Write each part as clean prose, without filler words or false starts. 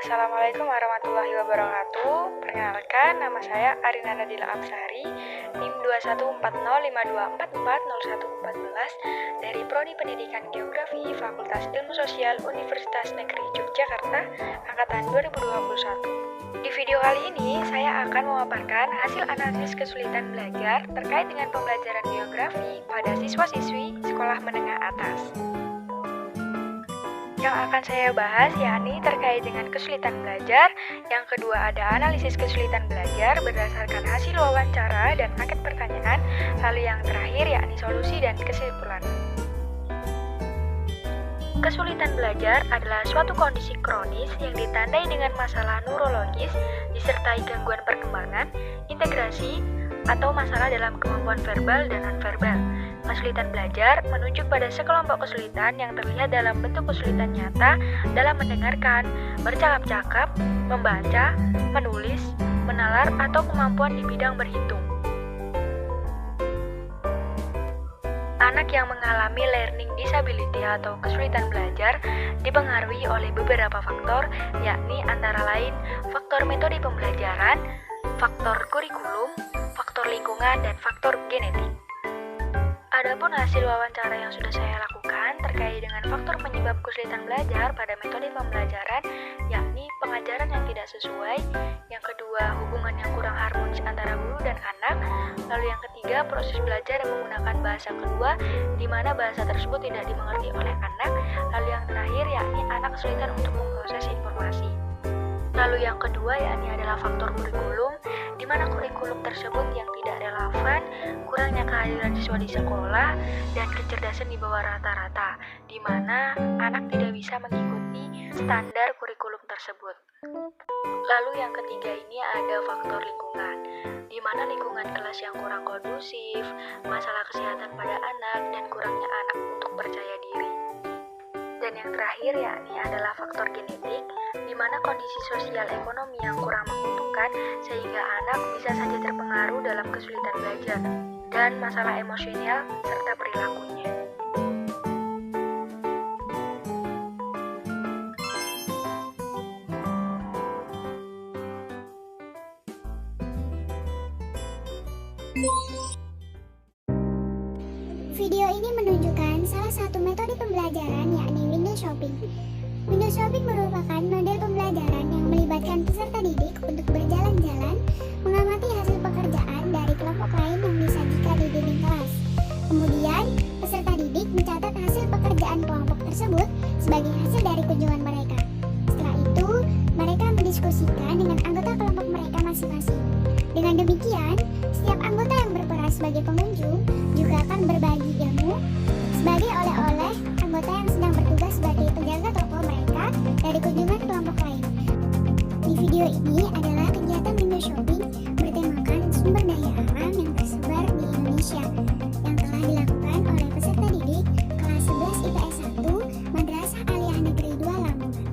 Assalamualaikum warahmatullahi wabarakatuh. Perkenalkan, nama saya Arina Nadila Absari, NIM 214052440114 dari Prodi Pendidikan Geografi Fakultas Ilmu Sosial Universitas Negeri Yogyakarta, angkatan 2021. Di video kali ini, saya akan memaparkan hasil analisis kesulitan belajar terkait dengan pembelajaran geografi pada siswa-siswi sekolah menengah atas. Yang akan saya bahas yakni terkait dengan kesulitan belajar. Yang kedua ada analisis kesulitan belajar berdasarkan hasil wawancara dan angket pertanyaan. Lalu yang terakhir yakni solusi dan kesimpulan. Kesulitan belajar adalah suatu kondisi kronis yang ditandai dengan masalah neurologis disertai gangguan perkembangan, integrasi, atau masalah dalam kemampuan verbal dan nonverbal. Kesulitan belajar menunjuk pada sekelompok kesulitan yang terlihat dalam bentuk kesulitan nyata dalam mendengarkan, bercakap-cakap, membaca, menulis, menalar, atau kemampuan di bidang berhitung. Anak yang mengalami learning disability atau kesulitan belajar dipengaruhi oleh beberapa faktor, yakni antara lain faktor metode pembelajaran, faktor kurikulum, faktor lingkungan, dan faktor genetik. Adapun hasil wawancara yang sudah saya lakukan terkait dengan faktor penyebab kesulitan belajar pada metode pembelajaran, yakni pengajaran yang tidak sesuai, yang kedua hubungan yang kurang harmonis antara guru dan anak, lalu yang ketiga proses belajar yang menggunakan bahasa kedua, di mana bahasa tersebut tidak dimengerti oleh anak, lalu yang terakhir yakni anak kesulitan untuk memproses informasi. Lalu yang kedua yakni adalah faktor kurikulum, di mana kurikulum tersebut yang tidak relevan, kurangnya kehadiran siswa di sekolah, dan kecerdasan di bawah rata-rata, di mana anak tidak bisa mengikuti standar kurikulum tersebut. Lalu yang ketiga ini ada faktor lingkungan, di mana lingkungan kelas yang kurang kondusif, masalah kesehatan pada anak, dan kurangnya anak untuk percaya diri. Dan yang terakhir yakni adalah faktor genetik, di mana kondisi sosial ekonomi yang kurang menguntungkan sehingga anak bisa saja terpengaruh dalam kesulitan belajar dan masalah emosional serta perilakunya. Video ini menunjukkan salah satu metode pembelajaran yakni window shopping. Window shopping merupakan model pembelajaran yang melibatkan peserta didik untuk berjalan-jalan, mengamati hasil pekerjaan dari kelompok lain yang disajikan di dinding kelas. Kemudian, peserta didik mencatat hasil pekerjaan kelompok tersebut sebagai hasil dari kunjungan mereka. Setelah itu, mereka mendiskusikan dengan anggota kelompok mereka masing-masing. Dengan demikian, setiap anggota yang berperan sebagai pengunjung juga akan berbagi ilmu sebagai oleh-oleh anggota yang sedang bertugas sebagai penjaga toko mereka dari kunjungan kelompok lain. Di video ini adalah kegiatan window shopping bertemakan sumber daya alam yang tersebar di Indonesia yang telah dilakukan oleh peserta didik kelas 11 IPS 1 Madrasah Aliyah Negeri 2 Lamongan.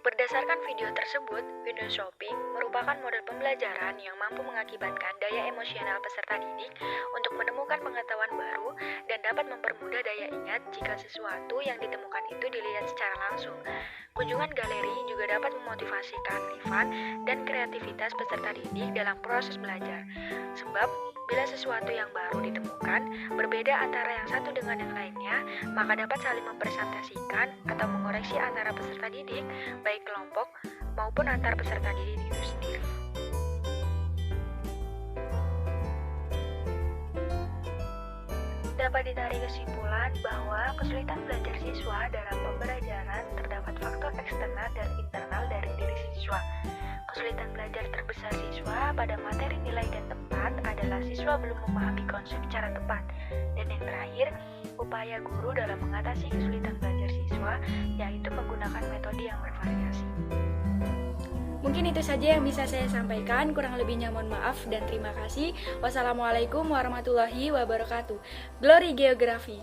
Berdasarkan video tersebut, window shopping merupakan model pembelajaran yang mampu mengakibatkan daya emosional peserta didik untuk menemukan pengetahuan baru dan dapat mempermudah daya ingat jika sesuatu yang ditemukan itu dilihat secara langsung. Kunjungan galeri juga dapat memotivasi keaktifan dan kreativitas peserta didik dalam proses belajar. Sebab, bila sesuatu yang baru ditemukan berbeda antara yang satu dengan yang lainnya, maka dapat saling mempresentasikan atau mengoreksi antara peserta didik, baik kelompok maupun antar peserta didik itu sendiri. Dapat ditarik kesimpulan bahwa kesulitan belajar siswa dalam pembelajaran terdapat faktor eksternal dan internal dari diri siswa. Kesulitan belajar terbesar siswa pada materi nilai dan tempat adalah siswa belum memahami konsep secara tepat. Dan yang terakhir, upaya guru dalam mengatasi kesulitan belajar siswa yaitu menggunakan metode yang bervariasi. Mungkin itu saja yang bisa saya sampaikan, kurang lebihnya mohon maaf dan terima kasih. Wassalamualaikum warahmatullahi wabarakatuh. Glory Geografi.